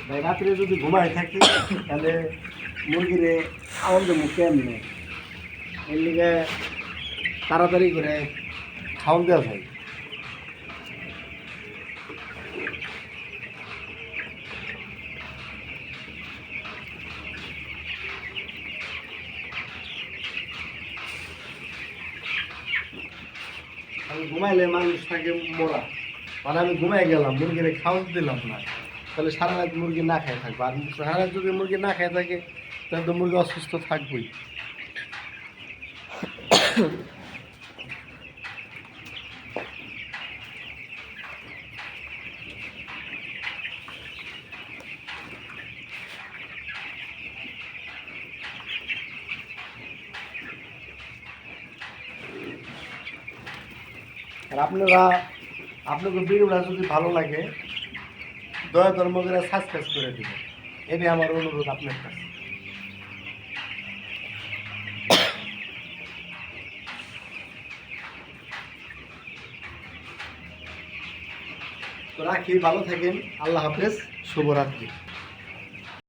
ভাই রাত্রে যদি ঘুমায় থাকি তাহলে মুরগিরে আমাদের মুখে এমনি এর লিগে তাড়াতাড়ি করে খাওয়ান দেওয়া যায়। আমি ঘুমাইলে মানুষ থাকে মরা, মানে আমি ঘুমাই গেলাম মুরগিরে খাওয়ান দিলাম না, তাহলে সারা রাত মুরগি না খেয়ে থাকবে। আর সারা রাত যদি মুরগি না খেয়ে থাকে তাহলে তো মুরগি অসুস্থ থাকবেই। আর আপনাদের ভিডিওটা যদি ভালো লাগে দয়া ধর্ম করে সাবস্ক্রাইব করে দিবেন, এটাই আমার অনুরোধ আপনার কাছে। তো রাখি, ভালো থাকেন, আল্লাহ হাফেজ, শুভরাত্রি।